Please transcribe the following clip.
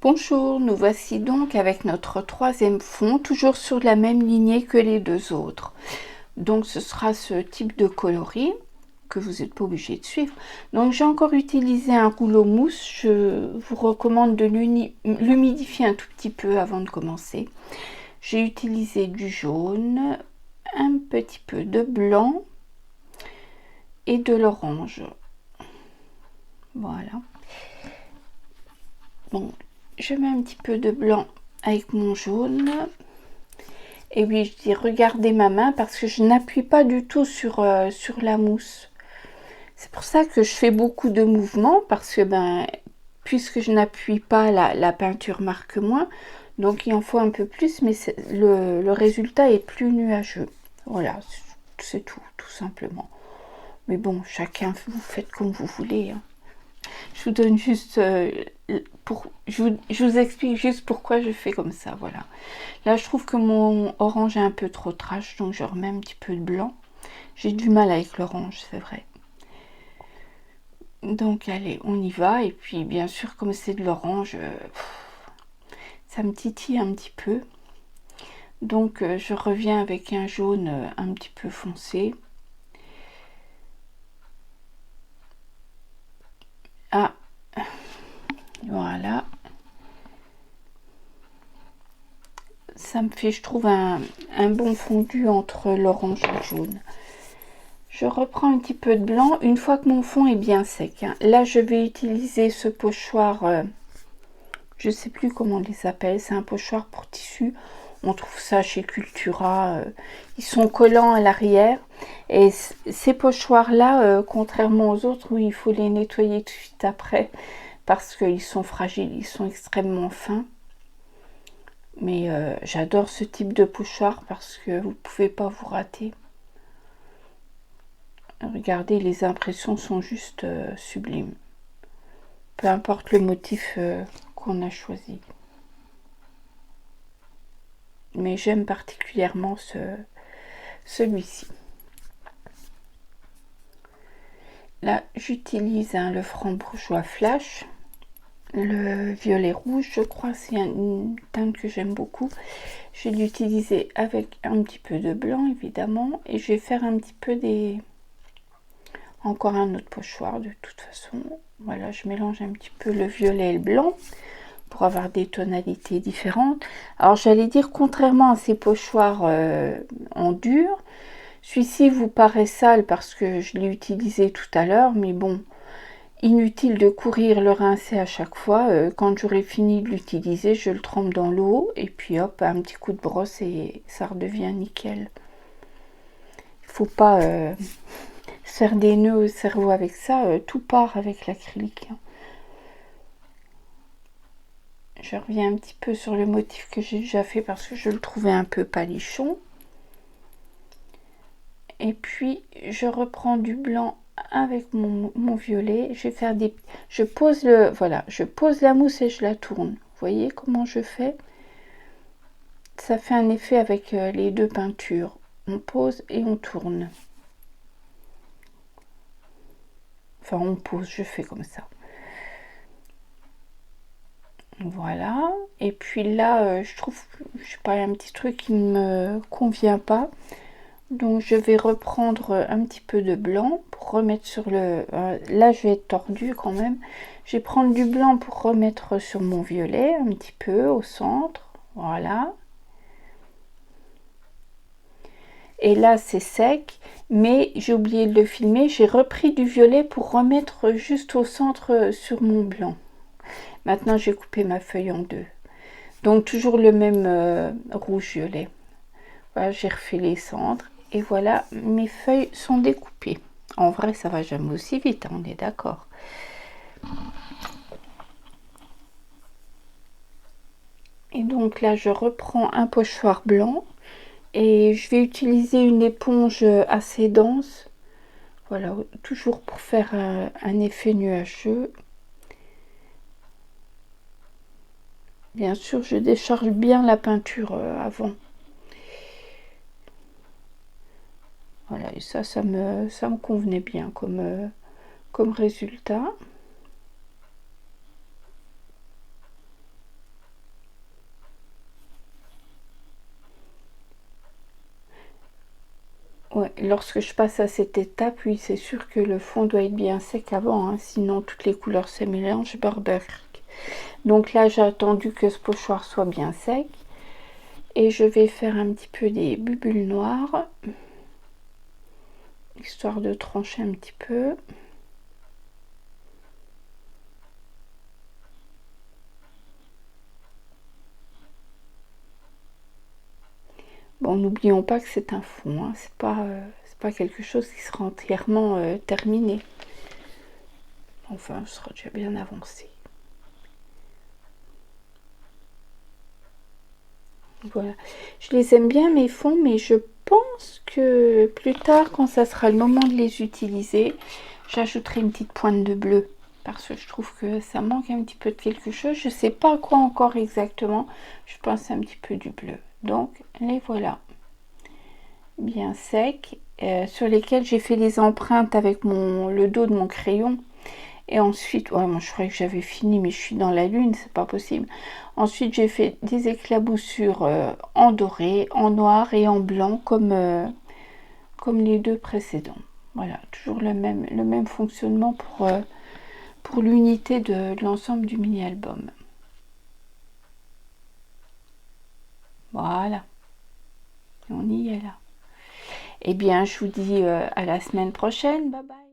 Bonjour, nous voici donc avec notre troisième fond, toujours sur la même lignée que les deux autres. Donc ce sera ce type de coloris que vous n'êtes pas obligé de suivre. Donc j'ai encore utilisé un rouleau mousse, je vous recommande de l'humidifier un tout petit peu avant de commencer. J'ai utilisé du jaune, un petit peu de blanc et de l'orange. Voilà. Bon, je mets un petit peu de blanc avec mon jaune. Et oui, je dis regardez ma main parce que je n'appuie pas du tout sur la mousse. C'est pour ça que je fais beaucoup de mouvements parce que puisque je n'appuie pas, la peinture marque moins. Donc il en faut un peu plus, mais le résultat est plus nuageux. Voilà, c'est tout simplement. Mais bon, chacun, vous faites comme vous voulez. Hein. Je vous donne juste je vous explique juste pourquoi je fais comme ça, voilà. Là, je trouve que mon orange est un peu trop trash, donc je remets un petit peu de blanc. J'ai du mal avec l'orange, c'est vrai. Donc, allez, on y va. Et puis, bien sûr, comme c'est de l'orange, ça me titille un petit peu. Donc, je reviens avec un jaune un petit peu foncé. Ah, voilà. Ça me fait, je trouve, un bon fondu entre l'orange et le jaune. Je reprends un petit peu de blanc une fois que mon fond est bien sec. Hein. Là, je vais utiliser ce pochoir, je ne sais plus comment on les appelle, c'est un pochoir pour tissu. On trouve ça chez Cultura. Ils sont collants à l'arrière. Et ces pochoirs-là, contrairement aux autres où il faut les nettoyer tout de suite après, parce qu'ils sont fragiles, ils sont extrêmement fins. Mais j'adore ce type de pochoir parce que vous ne pouvez pas vous rater. Regardez, les impressions sont juste sublimes. Peu importe le motif qu'on a choisi. Mais j'aime particulièrement celui-ci. Là, j'utilise le franc-bourgeois flash. Le violet rouge, je crois, c'est une teinte que j'aime beaucoup. Je vais l'utiliser avec un petit peu de blanc, évidemment. Et je vais faire un petit peu encore un autre pochoir, de toute façon. Voilà, je mélange un petit peu le violet et le blanc pour avoir des tonalités différentes. Alors, j'allais dire, contrairement à ces pochoirs en dur, celui-ci vous paraît sale parce que je l'ai utilisé tout à l'heure, mais bon, inutile de courir le rincer à chaque fois. Quand j'aurai fini de l'utiliser, je le trempe dans l'eau et puis hop, un petit coup de brosse et ça redevient nickel. Il faut pas se faire des nœuds au cerveau avec ça, tout part avec l'acrylique. Hein. Je reviens un petit peu sur le motif que j'ai déjà fait parce que je le trouvais un peu palichon. Et puis je reprends du blanc avec mon violet. Je vais faire je pose je pose la mousse et je la tourne. Vous voyez comment je fais? Ça fait un effet avec les deux peintures. On pose et on tourne. Enfin, on pose, je fais comme ça. Voilà. Et puis là, je trouve, je sais pas, un petit truc qui ne me convient pas. Donc je vais reprendre un petit peu de blanc pour remettre sur le... là je vais être tordue quand même. Je vais prendre du blanc pour remettre sur mon violet un petit peu au centre. Voilà. Et là c'est sec, mais j'ai oublié de le filmer. J'ai repris du violet pour remettre juste au centre sur mon blanc. Maintenant j'ai coupé ma feuille en deux. Donc toujours le même rouge-violet. Voilà, j'ai refait les centres. Et voilà, mes feuilles sont découpées. En vrai, ça va jamais aussi vite, hein, on est d'accord. Et donc là, je reprends un pochoir blanc. Et je vais utiliser une éponge assez dense. Voilà, toujours pour faire un effet nuageux. Bien sûr, je décharge bien la peinture avant. Voilà, et ça me convenait bien comme résultat. Ouais, lorsque je passe à cette étape, oui, c'est sûr que le fond doit être bien sec avant, hein, sinon toutes les couleurs se mélangent, bordel. Donc là, j'ai attendu que ce pochoir soit bien sec. Et je vais faire un petit peu des bulles noires, histoire de trancher un petit peu. Bon, n'oublions pas que c'est un fond, hein, c'est pas quelque chose qui sera entièrement terminé. Enfin, ce sera déjà bien avancé. Voilà, je les aime bien mes fonds, mais je pense que plus tard, quand ça sera le moment de les utiliser, j'ajouterai une petite pointe de bleu. Parce que je trouve que ça manque un petit peu de quelque chose. Je sais pas quoi encore exactement. Je pense un petit peu du bleu. Donc, les voilà. Bien secs. Sur lesquels j'ai fait les empreintes avec le dos de mon crayon. Et ensuite, ouais, moi je croyais que j'avais fini, mais je suis dans la lune, c'est pas possible. Ensuite, j'ai fait des éclaboussures en doré, en noir et en blanc, comme les deux précédents. Voilà, toujours le même fonctionnement pour l'unité de l'ensemble du mini-album. Voilà, on y est là. Eh bien, je vous dis à la semaine prochaine. Bye bye.